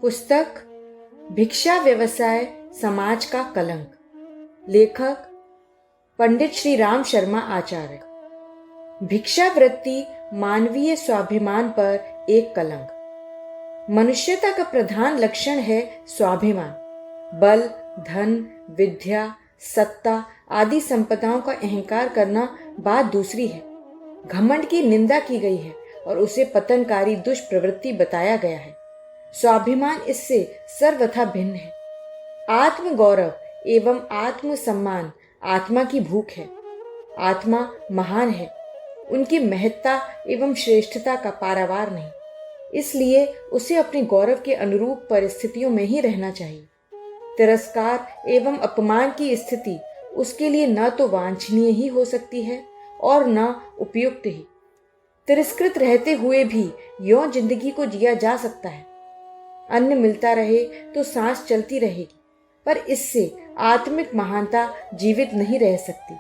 पुस्तक भिक्षा व्यवसाय समाज का कलंक। लेखक पंडित श्री राम शर्मा आचार्य। भिक्षावृत्ति मानवीय स्वाभिमान पर एक कलंक। मनुष्यता का प्रधान लक्षण है स्वाभिमान। बल, धन, विद्या, सत्ता आदि संपदाओं का अहंकार करना बात दूसरी है। घमंड की निंदा की गई है और उसे पतनकारी दुष्प्रवृत्ति बताया गया है। स्वाभिमान इससे सर्वथा भिन्न है। आत्म गौरव एवं आत्म सम्मान आत्मा की भूख है। आत्मा महान है, उनकी महत्ता एवं श्रेष्ठता का पारावार नहीं। इसलिए उसे अपने गौरव के अनुरूप परिस्थितियों में ही रहना चाहिए। तिरस्कार एवं अपमान की स्थिति उसके लिए न तो वांछनीय ही हो सकती है और न उपयुक्त ही। तिरस्कृत रहते हुए भी यों जिंदगी को जिया जा सकता है। अन्न मिलता रहे तो सांस चलती रहेगी, पर इससे आत्मिक महानता जीवित नहीं रह सकती।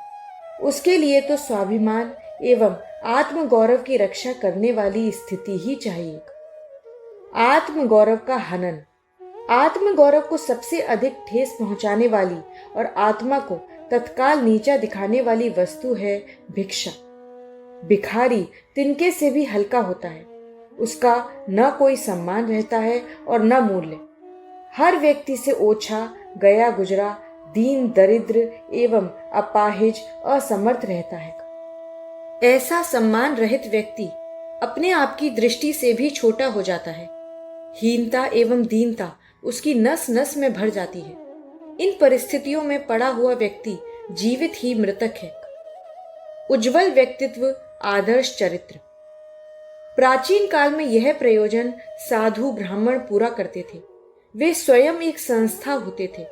उसके लिए तो स्वाभिमान एवं आत्म गौरव की रक्षा करने वाली स्थिति ही चाहिए। आत्म गौरव का हनन। आत्म गौरव को सबसे अधिक ठेस पहुंचाने वाली और आत्मा को तत्काल नीचा दिखाने वाली वस्तु है भिक्षा। भिखारी तिनके से भी हल्का होता है। उसका न कोई सम्मान रहता है और न मूल्य। हर व्यक्ति से ओछा, गया गुजरा, दीन, दरिद्र एवं अपाहिज, असमर्थ रहता है। ऐसा सम्मान रहित व्यक्ति अपने आप की दृष्टि से भी छोटा हो जाता है। हीनता एवं दीनता उसकी नस नस में भर जाती है। इन परिस्थितियों में पड़ा हुआ व्यक्ति जीवित ही मृतक है। उज्जवल व्यक्तित्व, आदर्श चरित्र। प्राचीन काल में यह प्रयोजन साधु ब्राह्मण पूरा करते थे। वे स्वयं एक संस्था होते थे।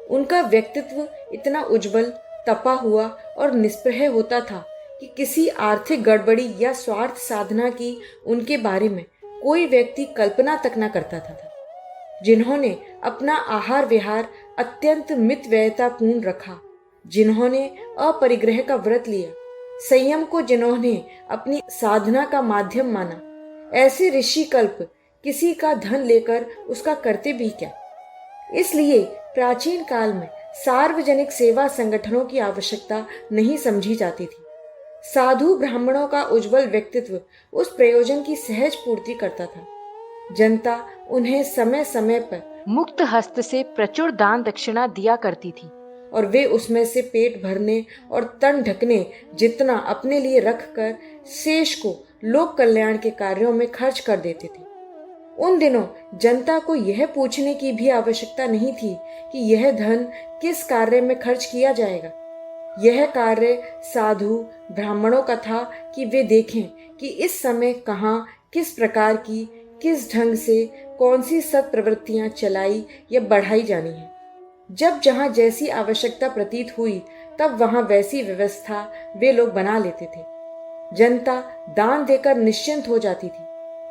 उनका व्यक्तित्व इतना उज्जवल, तपा हुआ और निष्प्रह होता था कि किसी आर्थिक गड़बड़ी या स्वार्थ साधना की उनके बारे में कोई व्यक्ति कल्पना तक न करता था। जिन्होंने अपना आहार विहार अत्यंत मितव्ययतापूर्ण रखा, जिन्होंने अपरिग्रह का व्रत लिया, संयम को जिन्होंने अपनी साधना का माध्यम माना, ऐसे ऋषि कल्प किसी का धन लेकर उसका करते भी क्या। इसलिए प्राचीन काल में सार्वजनिक सेवा संगठनों की आवश्यकता नहीं समझी जाती थी। साधु ब्राह्मणों का उज्जवल व्यक्तित्व उस प्रयोजन की सहज पूर्ति करता था। जनता उन्हें समय समय पर मुक्त हस्त से प्रचुर दान दक्षिणा दिया करती थी और वे उसमें से पेट भरने और तन ढकने जितना अपने लिए रखकर शेष को लोक कल्याण के कार्यों में खर्च कर देते थे। उन दिनों जनता को यह पूछने की भी आवश्यकता नहीं थी कि यह धन किस कार्य में खर्च किया जाएगा। यह कार्य साधु ब्राह्मणों का था कि वे देखें कि इस समय कहाँ, किस प्रकार की, किस ढंग से कौन सी सत्प्रवृत्तियां चलाई या बढ़ाई जानी है। जब जहां जैसी आवश्यकता प्रतीत हुई तब वहां वैसी व्यवस्था वे लोग बना लेते थे। जनता दान देकर निश्चिंत हो जाती थी।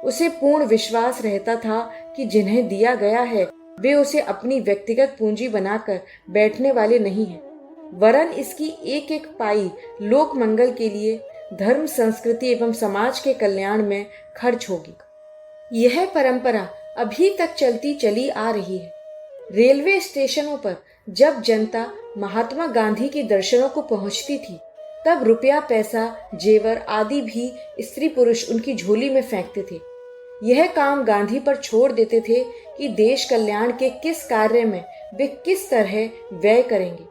उसे पूर्ण विश्वास रहता था कि जिन्हें दिया गया है वे उसे अपनी व्यक्तिगत पूंजी बनाकर बैठने वाले नहीं हैं, वरन इसकी एक एक पाई लोक मंगल के लिए, धर्म, संस्कृति एवं समाज के कल्याण में खर्च होगी। यह परंपरा अभी तक चलती चली आ रही है। रेलवे स्टेशनों पर जब जनता महात्मा गांधी के दर्शनों को पहुंचती थी तब रुपया, पैसा, जेवर आदि भी स्त्री पुरुष उनकी झोली में फेंकते थे। यह काम गांधी पर छोड़ देते थे कि देश कल्याण के किस कार्य में वे किस तरह व्यय करेंगे।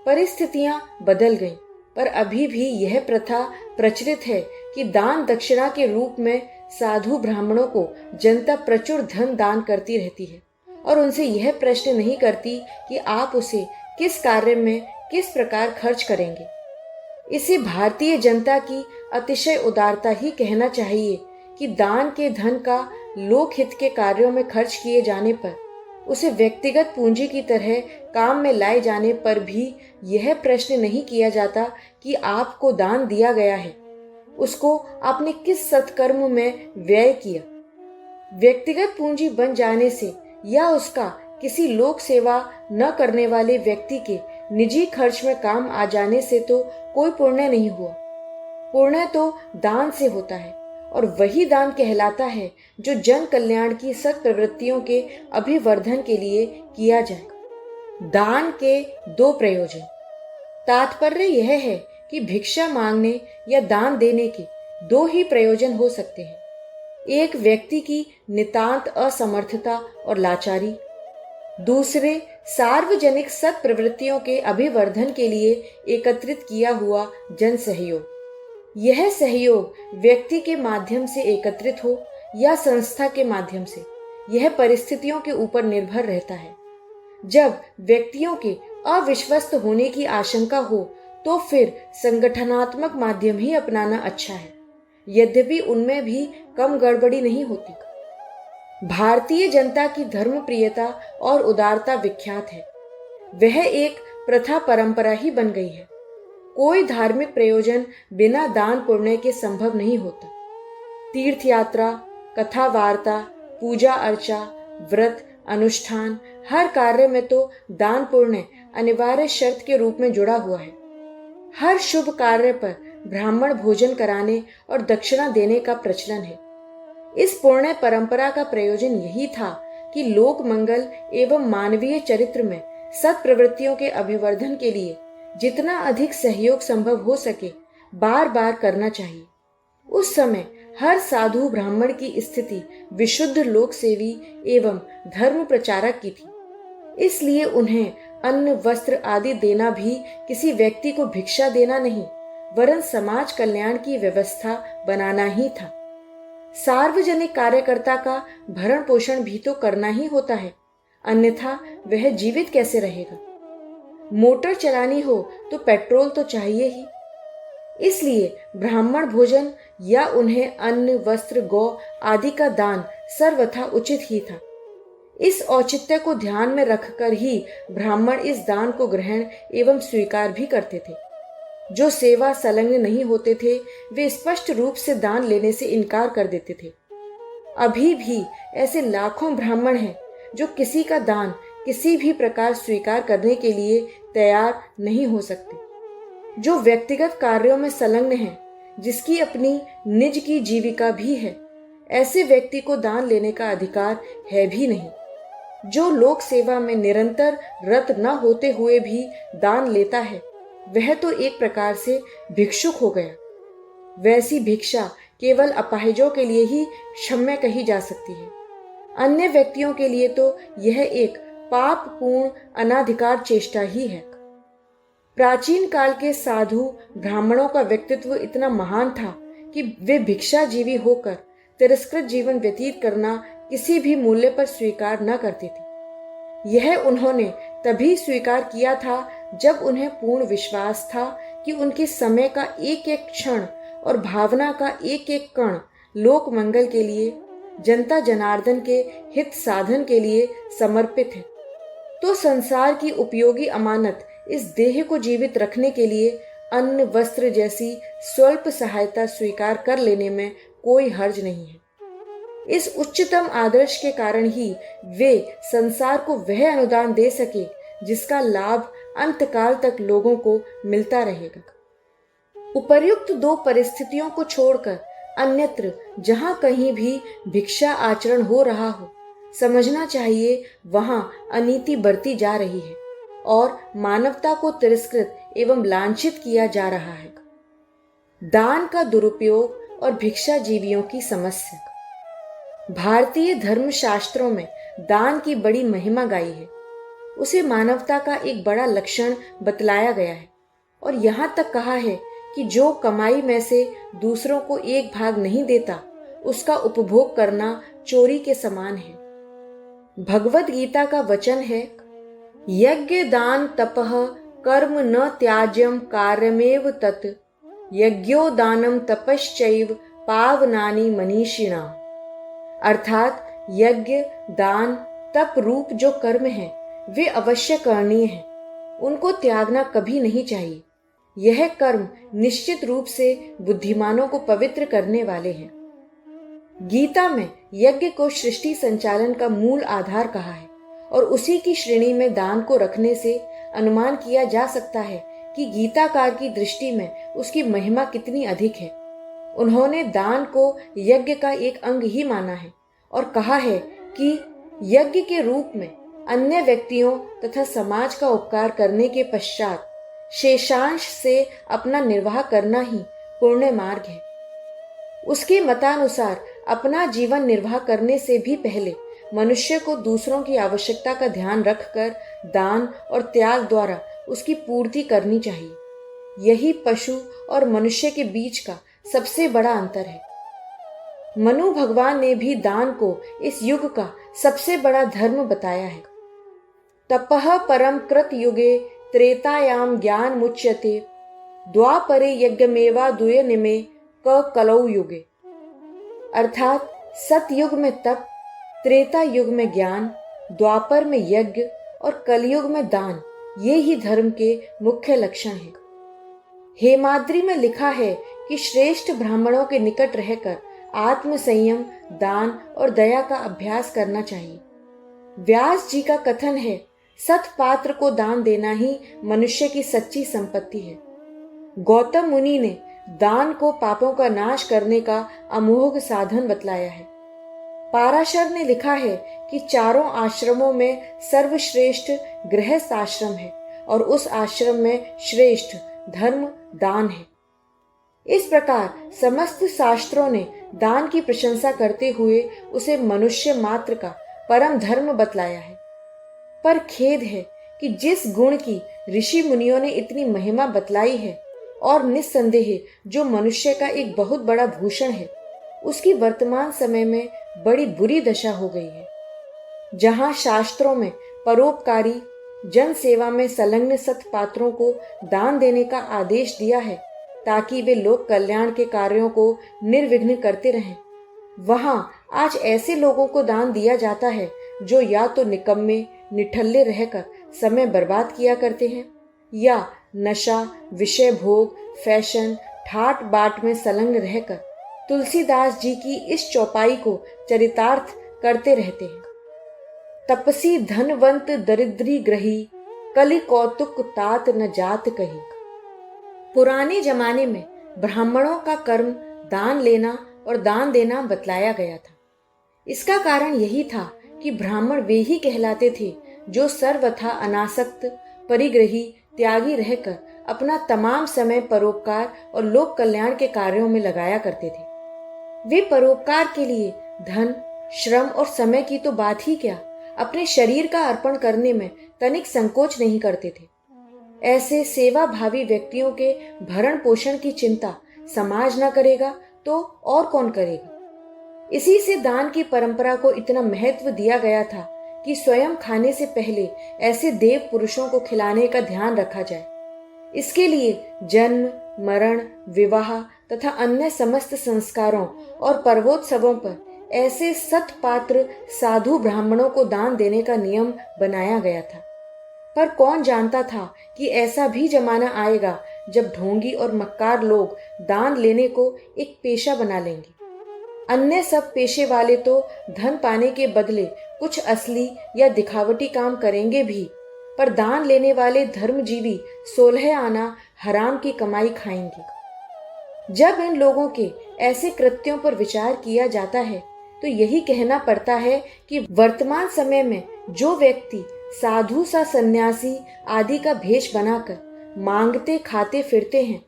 परिस्थितियां बदल गईं, पर अभी भी यह प्रथा प्रचलित है कि दान दक्षिणा के रूप में साधु ब्राह्मणों को जनता प्रचुर धन दान करती रहती है और उनसे यह प्रश्न नहीं करती कि आप उसे किस कार्य में किस प्रकार खर्च करेंगे। इसे भारतीय जनता की अतिशय उदारता ही कहना चाहिए कि दान के धन का लोकहित के कार्यों में खर्च किए जाने पर, उसे व्यक्तिगत पूंजी की तरह काम में लाए जाने पर भी यह प्रश्न नहीं किया जाता कि आपको दान दिया गया है, उसको आपने किस सत्कर्म में व्यय किया। व्यक्तिगत पूंजी बन जाने से या उसका किसी लोक सेवा न करने वाले व्यक्ति के निजी खर्च में काम आ जाने से तो कोई पुण्य नहीं हुआ। पुण्य तो दान से होता है और वही दान कहलाता है जो जन कल्याण की सत्प्रवृत्तियों के अभिवर्धन के लिए किया जाए। दान के दो प्रयोजन। तात्पर्य यह है कि भिक्षा मांगने या दान देने के दो ही प्रयोजन हो सकते हैं। एक व्यक्ति की नितांत असमर्थता और लाचारी, दूसरे सार्वजनिक सत्प्रवृत्तियों के अभिवर्धन के लिए एकत्रित किया हुआ जन सहयोग। यह सहयोग व्यक्ति के माध्यम से एकत्रित हो या संस्था के माध्यम से, यह परिस्थितियों के ऊपर निर्भर रहता है। जब व्यक्तियों के अविश्वस्त होने की आशंका हो तो फिर संगठनात्मक माध्यम ही अपनाना अच्छा है, यद्यपि उनमें भी कम गड़बड़ी नहीं होती। भारतीय जनता की धर्मप्रियता और उदारता विख्यात है। वह एक प्रथा परंपरा ही बन गई है। कोई धार्मिक प्रयोजन बिना दान पुण्य के संभव नहीं होता। तीर्थ यात्रा, कथा वार्ता, पूजा अर्चा, व्रत, अनुष्ठान, हर कार्य में तो दान पुण्य अनिवार्य शर्त के रूप में जुड़ा हुआ है। हर शुभ कार्य पर ब्राह्मण भोजन कराने और दक्षिणा देने का प्रचलन है। इस पुण्य परंपरा का प्रयोजन यही था कि लोक मंगल एवं मानवीय चरित्र में सत्प्रवृत्तियों के अभिवर्धन के लिए जितना अधिक सहयोग संभव हो सके बार बार करना चाहिए। उस समय हर साधु ब्राह्मण की स्थिति विशुद्ध लोक सेवी एवं धर्म प्रचारक की थी, इसलिए उन्हें अन्न वस्त्र आदि देना भी किसी व्यक्ति को भिक्षा देना नहीं, वरन समाज कल्याण की व्यवस्था बनाना ही था। सार्वजनिक कार्यकर्ता का भरण पोषण भी तो करना ही होता है, अन्यथा वह जीवित कैसे रहेगा। मोटर चलानी हो तो पेट्रोल तो चाहिए ही। इसलिए ब्राह्मण भोजन या उन्हें अन्न वस्त्र गौ आदि का दान सर्वथा उचित ही था। इस औचित्य को ध्यान में रखकर ही ब्राह्मण इस दान को ग्रहण एवं स्वीकार भी करते थे। जो सेवा संलग्न नहीं होते थे वे स्पष्ट रूप से दान लेने से इनकार कर देते थे। अभी भी ऐसे लाखों ब्राह्मण हैं जो किसी का दान किसी भी प्रकार स्वीकार करने के लिए तैयार नहीं हो सकते। जो व्यक्तिगत कार्यों में संलग्न हैं, जिसकी अपनी निज की जीविका भी है, ऐसे व्यक्ति को दान लेने का अधिकार है भी नहीं। जो लोक सेवा में निरंतर रत न होते हुए भी दान लेता है, वह तो एक प्रकार से भिक्षुक हो गया। वैसी भिक्षा केवल अपाहिजों के लिए ही क्षम्य कही जा सकती है। अन्य व्यक्तियों के लिए तो यह एक पापपूर्ण अनाधिकार चेष्टा ही है। प्राचीन काल के साधु ब्राह्मणों का व्यक्तित्व इतना महान था कि वे भिक्षाजीवी होकर तिरस्कृत जीवन व्यतीत करना किसी भी मूल्य पर स्वीकार न करते थे। यह उन्होंने तभी स्वीकार किया था जब उन्हें पूर्ण विश्वास था कि उनके समय का एक एक क्षण और भावना का एक एक कण लोक मंगल के लिए, जनता जनार्दन के हित साधन के लिए समर्पित है। तो संसार की उपयोगी अमानत इस देह को जीवित रखने के लिए अन्न वस्त्र जैसी स्वल्प सहायता स्वीकार कर लेने में कोई हर्ज नहीं है। इस उच्चतम आदर्श के कारण ही वे संसार को वह अनुदान दे सके जिसका लाभ अंतकाल तक लोगों को मिलता रहेगा। उपर्युक्त दो परिस्थितियों को छोड़कर अन्यत्र जहां कहीं भी भिक्षा आचरण हो रहा हो, समझना चाहिए वहां अनीति बरती जा रही है और मानवता को तिरस्कृत एवं लांछित किया जा रहा है। दान का दुरुपयोग और भिक्षा जीवियों की समस्या। भारतीय धर्म शास्त्रों में दान की बड़ी महिमा गाई है। उसे मानवता का एक बड़ा लक्षण बतलाया गया है और यहाँ तक कहा है कि जो कमाई में से दूसरों को एक भाग नहीं देता, उसका उपभोग करना चोरी के समान है। भगवत गीता का वचन है, यज्ञ दान तपः कर्म न त्याज्यम कार्यमेव तत् यज्ञो दानम तपश्चैव पावनानि मनीषिणा। अर्थात यज्ञ दान तप रूप जो कर्म है वे अवश्य करणीय हैं, उनको त्यागना कभी नहीं चाहिए। यह कर्म निश्चित रूप से बुद्धिमानों को पवित्र करने वाले हैं। गीता में यज्ञ को सृष्टि संचालन का मूल आधार कहा है और उसी की श्रेणी में दान को रखने से अनुमान किया जा सकता है कि गीताकार की दृष्टि में उसकी महिमा कितनी अधिक है। उन्होंने दान को यज्ञ का एक अंग ही माना है और कहा है कि यज्ञ के रूप में अन्य व्यक्तियों तथा समाज का उपकार करने के पश्चात शेषांश से अपना निर्वाह करना ही पुण्य मार्ग है। उसके मतानुसार अपना जीवन निर्वाह करने से भी पहले मनुष्य को दूसरों की आवश्यकता का ध्यान रखकर दान और त्याग द्वारा उसकी पूर्ति करनी चाहिए। यही पशु और मनुष्य के बीच का सबसे बड़ा अंतर है। मनु भगवान ने भी दान को इस युग का सबसे बड़ा धर्म बताया है। तपः परम कृत युगे त्रेतायाम ज्ञान मुच्यते द्वापरे यज्ञमेवा दुयनिमे क कलौ युगे। अर्थात सतयुग में तप, त्रेता युग में ज्ञान, द्वापर में यज्ञ और कलयुग में दान, ये ही धर्म के मुख्य लक्षण हैं। हेमाद्रि में लिखा है कि श्रेष्ठ ब्राह्मणों के निकट रहकर आत्म संयम, दान और दया का अभ्यास करना चाहिए। व्यास जी का कथन है, सत्पात्र को दान देना ही मनुष्य की सच्ची संपत्ति है। गौतम मुनि ने दान को पापों का नाश करने का अमोघ साधन बतलाया है। पाराशर ने लिखा है कि चारों आश्रमों में सर्वश्रेष्ठ गृहस्थ आश्रम है और उस आश्रम में श्रेष्ठ धर्म दान है। इस प्रकार समस्त शास्त्रों ने दान की प्रशंसा करते हुए उसे मनुष्य मात्र का परम धर्म बतलाया है। पर खेद है कि जिस गुण की ऋषि मुनियों ने इतनी महिमा बतलाई है और निस्संदेह जो मनुष्य का एक बहुत बड़ा भूषण है, उसकी वर्तमान समय में बड़ी बुरी दशा हो गई है। जहां शास्त्रों में परोपकारी जन सेवा में संलग्न सत्पात्रों को दान देने का आदेश दिया है ताकि वे लोक कल्याण के कार्यों को निर्विघ्न करते रहें, वहां आज ऐसे लोगों को दान दिया जाता है जो या तो निकम्मे निठल्ले रहकर समय बर्बाद किया करते हैं या नशा, विषय भोग, फैशन, ठाट बाट में संलग्न रहकर तुलसीदास जी की इस चौपाई को चरितार्थ करते रहते हैं। तपसी धनवंत दरिद्री ग्रही कलि कौतुक तात न जात कही। पुराने जमाने में ब्राह्मणों का कर्म दान लेना और दान देना बतलाया गया था। इसका कारण यही था कि ब्राह्मण वे ही कहलाते थे जो सर्वथा अनासक्त, परिग्रही, त्यागी रहकर अपना तमाम समय परोपकार और लोक कल्याण के कार्यों में लगाया करते थे। वे परोपकार के लिए धन, श्रम और समय की तो बात ही क्या, अपने शरीर का अर्पण करने में तनिक संकोच नहीं करते थे। ऐसे सेवा भावी व्यक्तियों के भरण पोषण की चिंता समाज न करेगा तो और कौन करेगा। इसी से दान की परंपरा को इतना महत्व दिया गया था कि स्वयं खाने से पहले ऐसे देव पुरुषों को खिलाने का ध्यान रखा जाए। इसके लिए जन्म, मरण, विवाह तथा अन्य समस्त संस्कारों और पर्वोत्सवों पर ऐसे सत्पात्र साधु ब्राह्मणों को दान देने का नियम बनाया गया था। पर कौन जानता था कि ऐसा भी जमाना आएगा जब ढोंगी और मक्कार लोग दान लेने को एक पेशा बना लेंगे। अन्य सब पेशे वाले तो धन पाने के बदले कुछ असली या दिखावटी काम करेंगे भी, पर दान लेने वाले धर्मजीवी 16 आना हराम की कमाई खाएंगे। जब इन लोगों के ऐसे कृत्यों पर विचार किया जाता है तो यही कहना पड़ता है कि वर्तमान समय में जो व्यक्ति साधु सा सन्यासी आदि का भेष बनाकर मांगते खाते फिरते हैं,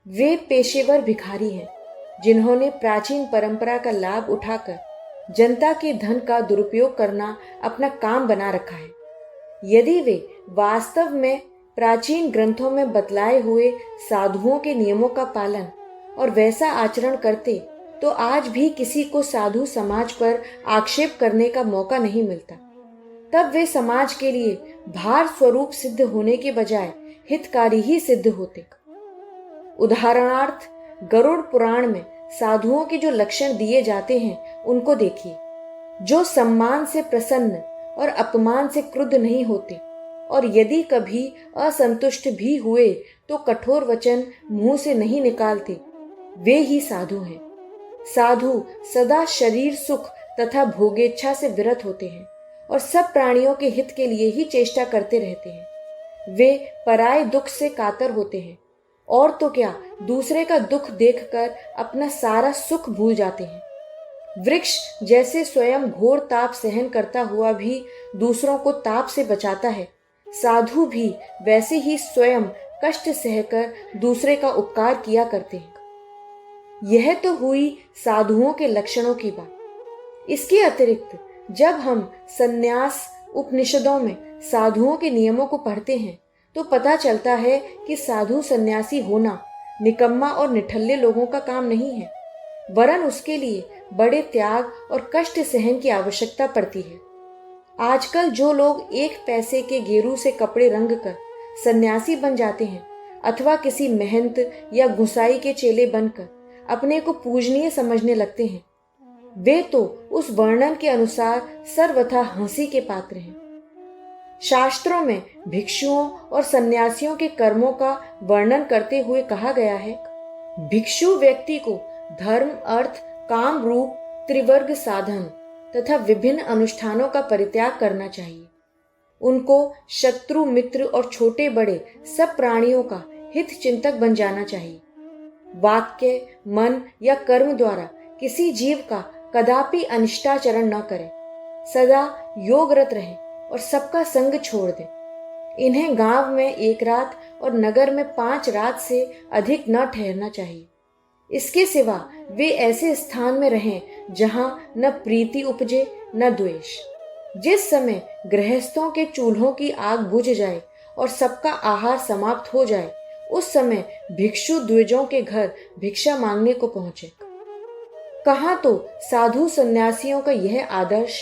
वे पेशेवर भिखारी हैं जिन्होंने प्राचीन परंपरा का लाभ उठाकर जनता के धन का दुरुपयोग करना अपना काम बना रखा है। यदि वे वास्तव में प्राचीन ग्रंथों में बतलाए हुए साधुओं के नियमों का पालन और वैसा आचरण करते तो आज भी किसी को साधु समाज पर आक्षेप करने का मौका नहीं मिलता। तब वे समाज के लिए भार स्वरूप सिद्ध होने के बजाय हितकारी ही सिद्ध होते। उदाहरणार्थ गरुड़ पुराण में साधुओं के जो लक्षण दिए जाते हैं उनको देखिए। जो सम्मान से प्रसन्न और अपमान से क्रुद्ध नहीं होते और यदि कभी असंतुष्ट भी हुए तो कठोर वचन मुंह से नहीं निकालते, वे ही साधु हैं। साधु सदा शरीर सुख तथा भोगेच्छा से विरत होते हैं और सब प्राणियों के हित के लिए ही चेष्टा करते रहते हैं। वे पराये दुख से कातर होते हैं। और तो क्या, दूसरे का दुख देखकर अपना सारा सुख भूल जाते हैं। वृक्ष जैसे स्वयं घोर ताप सहन करता हुआ भी दूसरों को ताप से बचाता है, साधु भी वैसे ही स्वयं कष्ट सहकर दूसरे का उपकार किया करते हैं। यह तो हुई साधुओं के लक्षणों की बात। इसके अतिरिक्त जब हम संन्यास उपनिषदों में साधुओं के नियमों को पढ़ते हैं तो पता चलता है कि साधु सन्यासी होना निकम्मा और निठल्ले लोगों का काम नहीं है, वरन उसके लिए बड़े त्याग और कष्ट सहन की आवश्यकता पड़ती है। आजकल जो लोग 1 पैसे के गेरू से कपड़े रंग कर सन्यासी बन जाते हैं अथवा किसी महंत या गुसाई के चेले बनकर अपने को पूजनीय समझने लगते हैं, वे तो उस वर्णन के अनुसार सर्वथा हंसी के पात्र हैं। शास्त्रों में भिक्षुओं और सन्यासियों के कर्मों का वर्णन करते हुए कहा गया है, भिक्षु व्यक्ति को धर्म अर्थ काम रूप त्रिवर्ग साधन तथा विभिन्न अनुष्ठानों का परित्याग करना चाहिए। उनको शत्रु मित्र और छोटे बड़े सब प्राणियों का हित चिंतक बन जाना चाहिए। वाक्य मन या कर्म द्वारा किसी जीव का कदापि अनिष्टाचरण न करें, सदा योगरत रहें और सबका संग छोड़ दें। इन्हें गांव में 1 रात और नगर में 5 रात से अधिक न ठहरना चाहिए। इसके सिवा वे ऐसे स्थान में रहें जहां न प्रीति उपजे न द्वेष। जिस समय गृहस्थों के चूल्हों की आग बुझ जाए और सबका आहार समाप्त हो जाए, उस समय भिक्षु द्विजों के घर भिक्षा मांगने को पहुंचे। कहाँ तो साधु सन्यासियों का यह आदर्श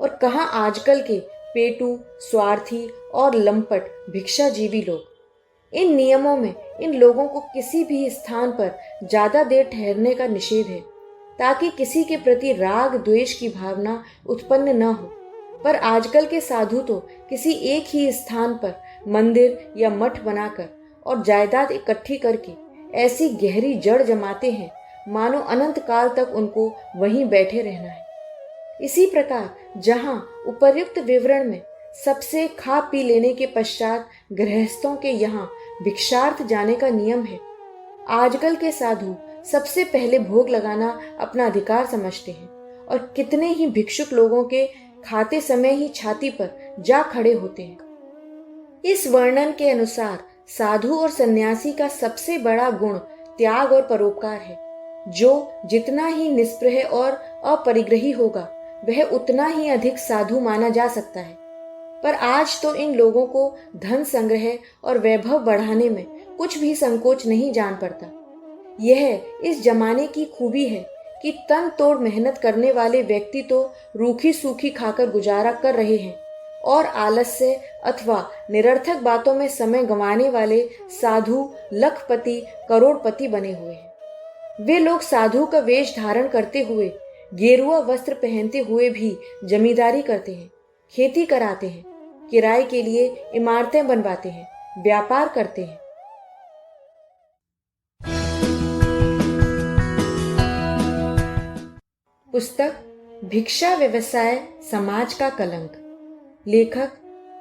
और कहाँ आजकल के पेटू स्वार्थी और लंपट भिक्षाजीवी लोग। इन नियमों में इन लोगों को किसी भी स्थान पर ज्यादा देर ठहरने का निषेध है, ताकि किसी के प्रति राग द्वेष की भावना उत्पन्न न हो। पर आजकल के साधु तो किसी एक ही स्थान पर मंदिर या मठ बनाकर और जायदाद इकट्ठी करके ऐसी गहरी जड़ जमाते हैं मानो अनंत काल तक उनको वहीं बैठे रहना है। इसी प्रकार जहां उपर्युक्त विवरण में सबसे खा पी लेने के पश्चात गृहस्थों के यहाँ भिक्षार्थ जाने का नियम है, आजकल के साधु सबसे पहले भोग लगाना अपना अधिकार समझते हैं और कितने ही भिक्षुक लोगों के खाते समय ही छाती पर जा खड़े होते हैं। इस वर्णन के अनुसार साधु और सन्यासी का सबसे बड़ा गुण त्याग और परोपकार है। जो जितना ही निस्पृह और अपरिग्रही होगा, वह उतना ही अधिक साधु माना जा सकता है। पर आज तो इन लोगों को धन संग्रह और वैभव बढ़ाने में कुछ भी संकोच नहीं जान पड़ता। यह इस जमाने की खूबी है कि तन तोड़ मेहनत करने वाले व्यक्ति तो रूखी सूखी खाकर गुजारा कर रहे हैं और आलस्य अथवा निरर्थक बातों में समय गंवाने वाले साधु लखपति करोड़पति बने हुए हैं। वे लोग साधु का वेश धारण करते हुए, गेरुआ वस्त्र पहनते हुए भी जमींदारी करते हैं, खेती कराते हैं, किराए के लिए इमारतें बनवाते हैं, व्यापार करते हैं। पुस्तक भिक्षा व्यवसाय समाज का कलंक, लेखक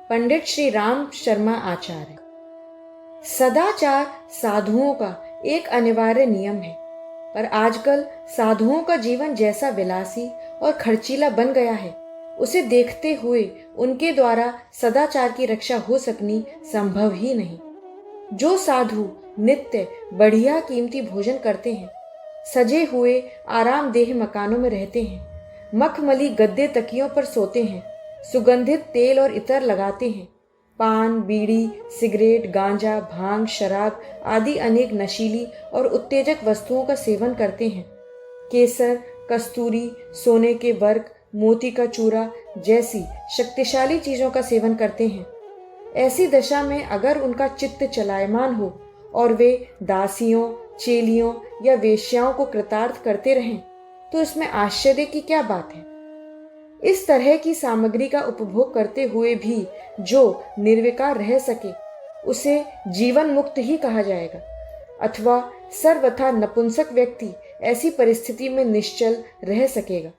पंडित श्री राम शर्मा आचार्य। सदाचार साधुओं का एक अनिवार्य नियम है, पर आजकल साधुओं का जीवन जैसा विलासी और खर्चीला बन गया है, उसे देखते हुए उनके द्वारा सदाचार की रक्षा हो सकनी संभव ही नहीं। जो साधु नित्य बढ़िया कीमती भोजन करते हैं, सजे हुए आरामदेह मकानों में रहते हैं, मखमली गद्दे तकियों पर सोते हैं, सुगंधित तेल और इत्र लगाते हैं, पान बीड़ी सिगरेट गांजा भांग शराब आदि अनेक नशीली और उत्तेजक वस्तुओं का सेवन करते हैं, केसर कस्तूरी सोने के वर्क मोती का चूरा जैसी शक्तिशाली चीजों का सेवन करते हैं, ऐसी दशा में अगर उनका चित्त चलायमान हो और वे दासियों चेलियों या वेश्याओं को कृतार्थ करते रहें, तो इसमें आश्चर्य की क्या बात है। इस तरह की सामग्री का उपभोग करते हुए भी जो निर्विकार रह सके, उसे जीवन मुक्त ही कहा जाएगा, अथवा सर्वथा नपुंसक व्यक्ति ऐसी परिस्थिति में निश्चल रह सकेगा।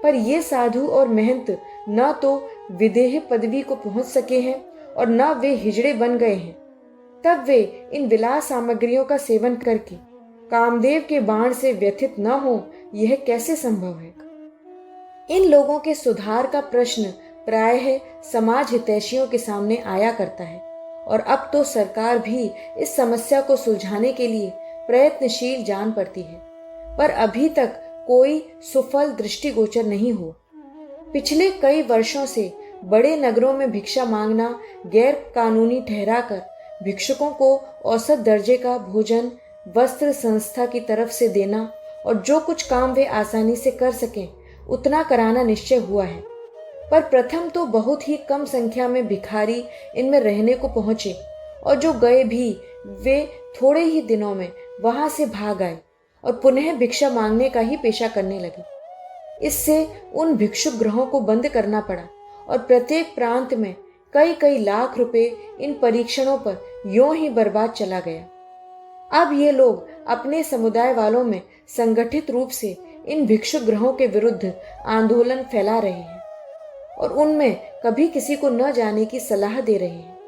पर ये साधु और महंत न तो विदेह पदवी को पहुंच सके हैं और न वे हिजड़े बन गए हैं। तब वे इन विलास सामग्रियों का सेवन करके कामदेव के बाण से व्यथित न हो, यह कैसे संभव है? इन लोगों के सुधार का प्रश्न प्रायः समाज हितैषियों के सामने आया करता है और अब तो सरकार भी इस समस्या को सुलझाने के लिए प्रयत्नशील जान पड़ती है, पर अभी तक कोई सुफल दृष्टिगोचर नहीं हुआ। पिछले कई वर्षों से बड़े नगरों में भिक्षा मांगना गैर कानूनी ठहराकर भिक्षुकों को औसत दर्जे का भोजन, वस्त्र संस्था की तरफ से देना और जो कुछ काम वे आसानी से कर सकें उतना कराना निश्चय हुआ है। पर प्रथम तो बहुत ही कम संख्या में भिखारी इनमें रहने को पहुंचे और जो गए भी वे थोड़े ही दिनों में वहां से भाग आए और पुनः भिक्षा मांगने का ही पेशा करने लगे। इससे उन भिक्षुक गृहों को बंद करना पड़ा और प्रत्येक प्रांत में कई कई लाख रुपए इन परीक्षणों पर यूं ही बर्बाद चला गया। अब ये लोग अपने समुदाय वालों में संगठित रूप से इन भिक्षुक गृहों के विरुद्ध आंदोलन फैला रहे हैं और उनमें कभी किसी को न जाने की सलाह दे रहे हैं।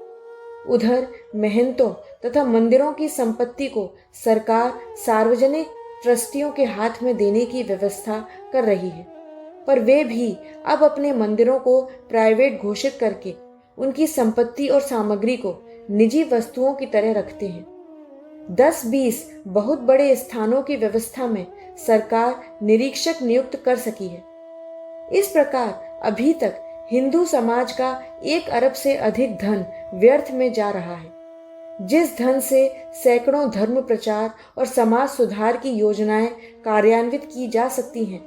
उधर महंतों तथा मंदिरों की संपत्ति को सरकार सार्वजनिक ट्रस्टियों के हाथ में देने की व्यवस्था कर रही है, पर वे भी अब अपने मंदिरों को प्राइवेट घोषित करके उनकी संपत्ति और सामग्री को निजी वस्तुओं की तरह रखते हैं। 10-20 बहुत बड़े स्थानों की व्यवस्था में सरकार निरीक्षक नियुक्त कर सकी है। इस प्रकार अभी तक हिंदू समाज का 1 अरब से अधिक धन व्यर्थ में जा रहा है। जिस धन से सैकड़ों धर्म प्रचार और समाज सुधार की योजनाएं कार्यान्वित की जा सकती हैं,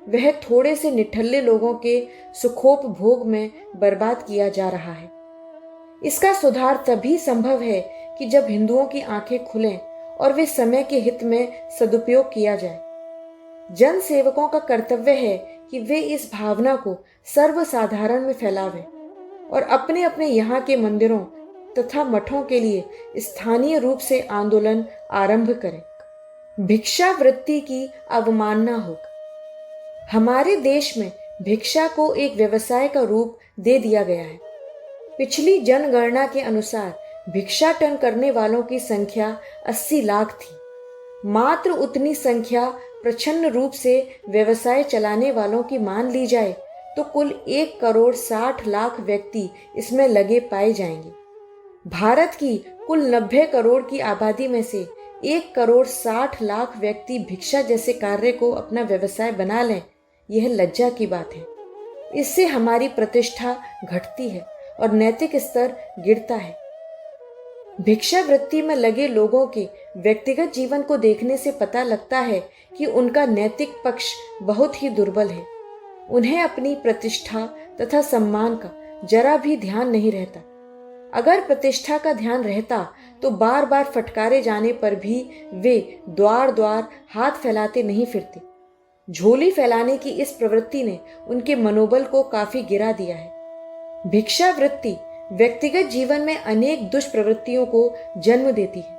वह थोड़े से निठल्ले लोगों के सुखोपभोग में बर्बाद किया जा रहा है। इसका सुधार तभी संभव है कि जब हिंदुओं की आंखें खुलें और वे समय के हित में सदुपयोग किया जाए। जन सेवकों का कर्तव्य है कि वे इस भावना को सर्वसाधारण में फैलावें और अपने अपने यहाँ के मंदिरों तथा मठों के लिए स्थानीय रूप से आंदोलन आरंभ करें। भिक्षावृत्ति की अवमानना हो। हमारे देश में भिक्षा को एक व्यवसाय का रूप दे दिया गया है। पिछली जनगणना के अनुसार भिक्षाटन करने वालों की संख्या 80 लाख थी। मात्र उतनी संख्या प्रच्छन्न रूप से व्यवसाय चलाने वालों की मान ली जाए तो कुल 1 करोड़ 60 लाख व्यक्ति इसमें लगे पाए जाएंगे। भारत की कुल 90 करोड़ की आबादी में से 1 करोड़ 60 लाख व्यक्ति भिक्षा जैसे कार्य को अपना व्यवसाय बना लें, यह लज्जा की बात है। इससे हमारी प्रतिष्ठा घटती है और नैतिक स्तर गिरता है। भिक्षावृत्ति में लगे लोगों के व्यक्तिगत जीवन को देखने से पता लगता है कि उनका नैतिक पक्ष बहुत ही दुर्बल है। उन्हें अपनी प्रतिष्ठा तथा सम्मान का जरा भी ध्यान नहीं रहता। अगर प्रतिष्ठा का ध्यान रहता तो बार बार फटकारे जाने पर भी वे द्वार द्वार हाथ फैलाते नहीं फिरते। झोली फैलाने की इस प्रवृत्ति ने उनके मनोबल को काफी गिरा दिया है। भिक्षावृत्ति व्यक्तिगत जीवन में अनेक दुष्प्रवृत्तियों को जन्म देती है।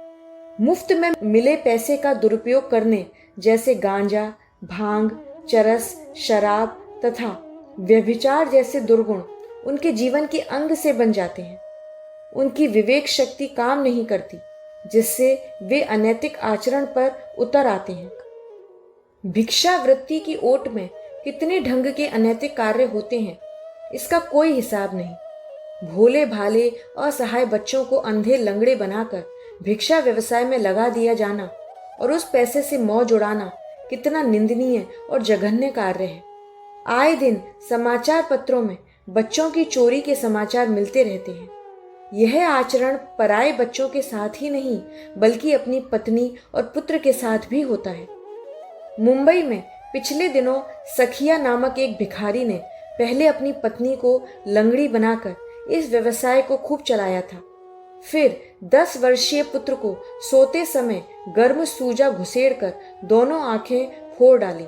मुफ्त में मिले पैसे का दुरुपयोग करने जैसे गांजा, भांग, चरस, शराब तथा व्यभिचार जैसे दुर्गुण उनके जीवन के अंग से बन जाते हैं। उनकी विवेक शक्ति काम नहीं करती, जिससे वे अनैतिक आचरण पर उतर आते हैं। भिक्षावृत्ति की ओट में कितने ढंग के अनैतिक कार्य होते हैं, इसका कोई हिसाब नहीं। भोले भाले असहाय बच्चों को अंधे लंगड़े बनाकर भिक्षा व्यवसाय में लगा दिया जाना और उस पैसे से मौज उड़ाना कितना निंदनीय और जघन्य कार्य है। आए दिन समाचार पत्रों में बच्चों की चोरी के समाचार मिलते रहते हैं। यह आचरण पराये बच्चों के साथ ही नहीं बल्कि अपनी पत्नी और पुत्र के साथ भी होता है। मुंबई में पिछले दिनों सखिया नामक एक भिखारी ने पहले अपनी पत्नी को लंगड़ी बनाकर इस व्यवसाय को खूब चलाया था। फिर 10 वर्षीय पुत्र को सोते समय गर्म सूजा घुसेड़कर दोनों आंखें फोड़ डाली।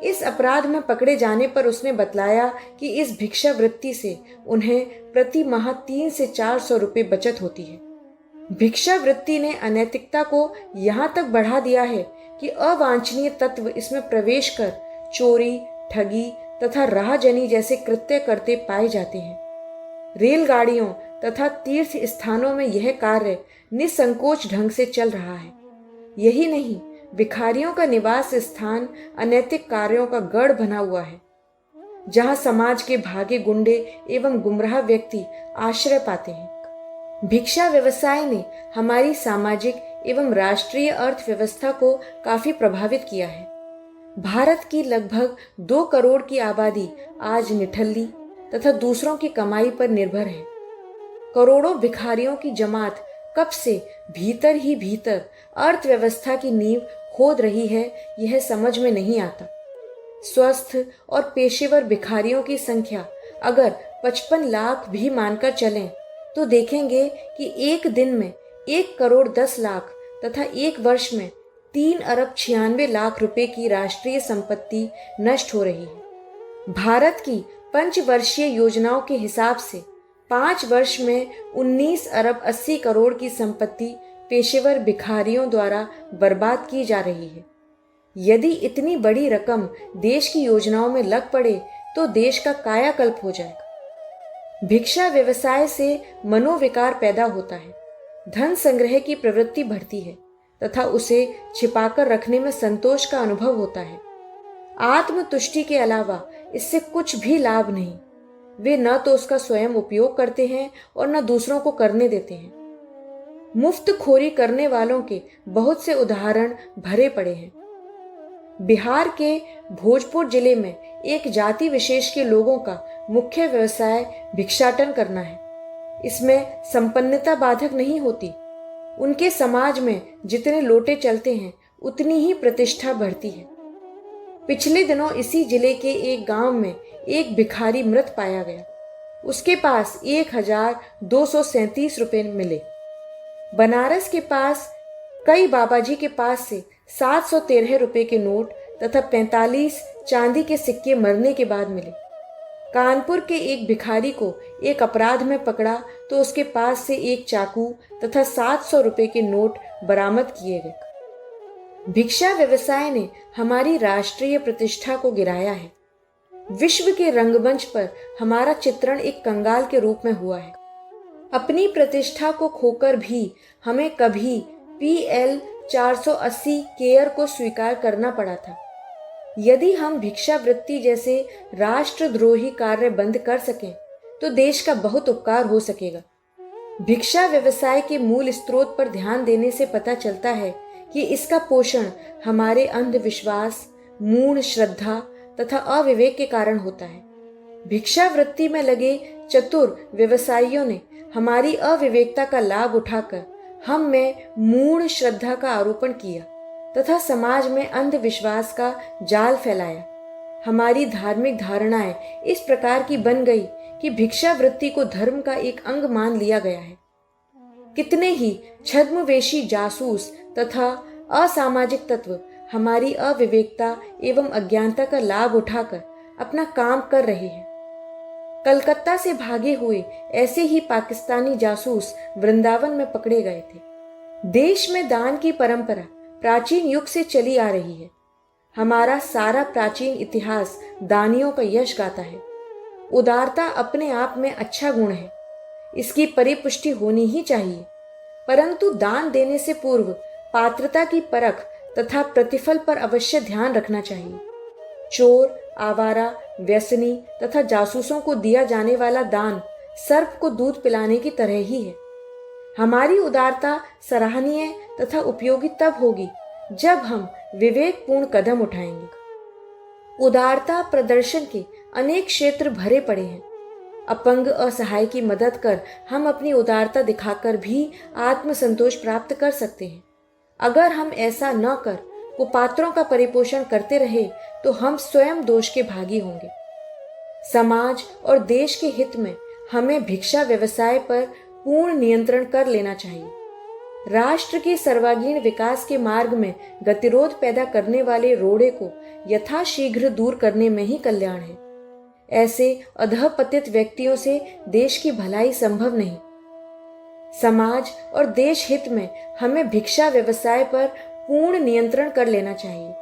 इस अपराध में पकड़े जाने पर उसने बतलाया कि इस भिक्षावृत्ति से उन्हें प्रति माह 300 से 400 रुपये बचत होती है। भिक्षावृत्ति ने अनैतिकता को यहाँ तक बढ़ा दिया है कि अवांछनीय तत्व इसमें प्रवेश कर चोरी, ठगी तथा राहजनी जैसे कृत्य करते पाए जाते हैं। रेलगाड़ियों, तथा तीर्थ स्थानों में यह कार्य निसंकोच ढंग से चल रहा है। यही नहीं, भिखारियों का निवास स्थान अनैतिक कार्यों का गढ़ बना हुआ है, जहां समाज के भागे गुंडे एवं गुमराह व्यक्ति आश्रय पाते हैं। भिक्षा व्यवसाय ने हमारी सामाजिक एवं राष्ट्रीय अर्थव्यवस्था को काफी प्रभावित किया है। भारत की लगभग 2 करोड़ की आबादी आज निठल्ली तथा दूसरों की कमाई पर निर्भर है। करोड़ों भिखारियों की जमात कब से भीतर ही भीतर अर्थव्यवस्था की नींव खोद रही है, यह समझ में नहीं आता। स्वस्थ और पेशेवर भिखारियों की संख्या अगर 55 लाख भी मानकर चलें तो देखेंगे कि एक दिन में 1 करोड़ 10 लाख तथा एक वर्ष में 3 अरब 96 लाख रुपए की राष्ट्रीय संपत्ति नष्ट हो रही है। भारत की पंचवर्षीय योजनाओं के हिसाब से 5 वर्ष में 19 अरब 80 करोड़ की संपत्ति पेशेवर भिखारियों द्वारा बर्बाद की जा रही है। यदि इतनी बड़ी रकम देश की योजनाओं में लग पड़े तो देश का कायाकल्प हो जाएगा। भिक्षा व्यवसाय से मनोविकार पैदा होता है, धन संग्रह की प्रवृत्ति बढ़ती है तथा उसे छिपाकर रखने में संतोष का अनुभव होता है। आत्मतुष्टि के अलावा इससे कुछ भी लाभ नहीं। वे न तो उसका स्वयं उपयोग करते हैं और न दूसरों को करने देते हैं। मुफ्तखोरी करने वालों के बहुत से उदाहरण भरे पड़े हैं। बिहार के भोजपुर जिले में एक जाति विशेष के लोगों का मुख्य व्यवसाय भिक्षाटन करना है। इसमें संपन्नता बाधक नहीं होती। उनके समाज में जितने लोटे चलते हैं उतनी ही प्रतिष्ठा बढ़ती है। पिछले दिनों इसी जिले के एक गांव में एक भिखारी मृत पाया गया। उसके पास 1237 रुपये मिले। बनारस के पास कई बाबाजी के पास से 713 रुपये के नोट तथा 45 चांदी के सिक्के मरने के बाद मिले। कानपुर के एक भिखारी को एक अपराध में पकड़ा तो उसके पास से एक चाकू तथा 700 रुपये के नोट बरामद किए गए। भिक्षा व्यवसाय ने हमारी राष्ट्रीय प्रतिष्ठा को गिराया है। विश्व के रंगमंच पर हमारा चित्रण एक कंगाल के रूप में हुआ है। अपनी प्रतिष्ठा को खोकर भी हमें कभी PL 480 केयर को स्वीकार करना पड़ा था। यदि हम भिक्षावृत्ति जैसे राष्ट्रद्रोही कार्य बंद कर सकें तो देश का बहुत उपकार हो सकेगा। भिक्षा व्यवसाय के मूल स्रोत पर ध्यान देने से पता चलता है कि इसका पोषण हमारे अंधविश्वास, मूढ़ श्रद्धा तथा अविवेक के कारण होता है। भिक्षावृत्ति में लगे चतुर व्यवसायियों ने हमारी अविवेकता का लाभ उठाकर हम में मूढ़ श्रद्धा का आरोपण किया तथा समाज में अंधविश्वास का जाल फैलाया। हमारी धार्मिक धारणाएं इस प्रकार की बन गई कि भिक्षावृत्ति को धर्म का एक अंग मान लिया गया है। कितने ही छद्मवेशी जासूस तथा असामाजिक तत्व हमारी अविवेकता एवं अज्ञानता का लाभ उठाकर अपना काम कर रहे हैं। कलकत्ता से भागे हुए ऐसे ही पाकिस्तानी जासूस वृंदावन में पकड़े गए थे। देश में दान की परंपरा प्राचीन युग से चली आ रही है। हमारा सारा प्राचीन इतिहास दानियों का यश गाता है। उदारता अपने आप में अच्छा गुण है, इसकी परिपुष्टि होनी ही चाहिए, परंतु दान देने से पूर्व पात्रता की परख तथा प्रतिफल पर अवश्य ध्यान रखना चाहिए। चोर, आवारा, व्यसनी तथा जासूसों को दिया जाने वाला दान सर्प को दूध पिलाने की तरह ही है। हमारी उदारता सराहनीय तथा उपयोगी तब होगी जब हम विवेकपूर्ण कदम उठाएंगे। उदारता प्रदर्शन के अनेक क्षेत्र भरे पड़े हैं। अपंग असहाय की मदद कर हम अपनी उदारता दिखाकर भी आत्मसंतोष प्राप्त कर सकते हैं। अगर हम ऐसा न कर कुपात्रों का परिपोषण करते रहे तो हम स्वयं दोष के भागी होंगे। समाज और देश के हित में हमें भिक्षा व्यवसाय पर पूर्ण नियंत्रण कर लेना चाहिए। राष्ट्र के सर्वांगीण विकास के मार्ग में गतिरोध पैदा करने वाले रोड़े को यथाशीघ्र दूर करने में ही कल्याण है। ऐसे अधःपतित व्यक्तियों से देश की भलाई संभव नहीं। समाज और देश हित में हमें भिक्षा व्यवसाय पर पूर्ण नियंत्रण कर लेना चाहिए।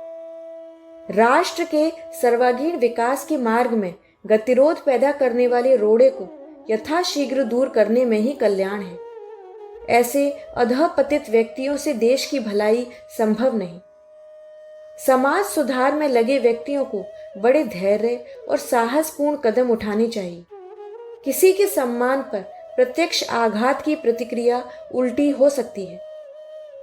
राष्ट्र के सर्वांगीण विकास के मार्ग में गतिरोध पैदा करने वाले रोड़े को यथाशीघ्र दूर करने में ही कल्याण है। ऐसे अधःपतित व्यक्तियों से देश की भलाई संभव नहीं। समाज सुधार में लगे व्यक्तियों को बड़े धैर्य और साहसपूर्ण कदम उठाने चाहिए। किसी के सम्मान पर प्रत्यक्ष आघात की प्रतिक्रिया उल्टी हो सकती है।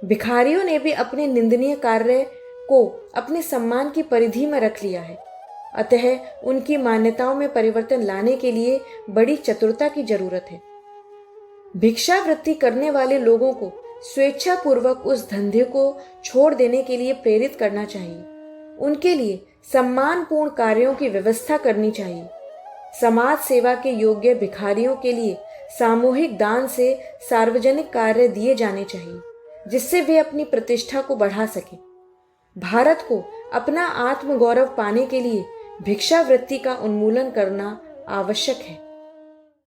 भिखारियों ने भी अपने निंदनीय कार्य को अपने सम्मान की परिधि में रख लिया है। अतः उनकी मान्यताओं में परिवर्तन लाने के लिए बड़ी चतुरता की जरूरत है। भिक्षावृत्ति करने वाले लोगों को स्वेच्छापूर्वक उस धंधे को छोड़ देने के लिए प्रेरित करना चाहिए। उनके लिए सम्मानपूर्ण कार्यों की व्यवस्था करनी चाहिए। समाज सेवा के योग्य भिखारियों के लिए सामूहिक दान से सार्वजनिक कार्य दिए जाने चाहिए, जिससे वे अपनी प्रतिष्ठा को बढ़ा सकें। भारत को अपना आत्मगौरव पाने के लिए भिक्षावृत्ति का उन्मूलन करना आवश्यक है।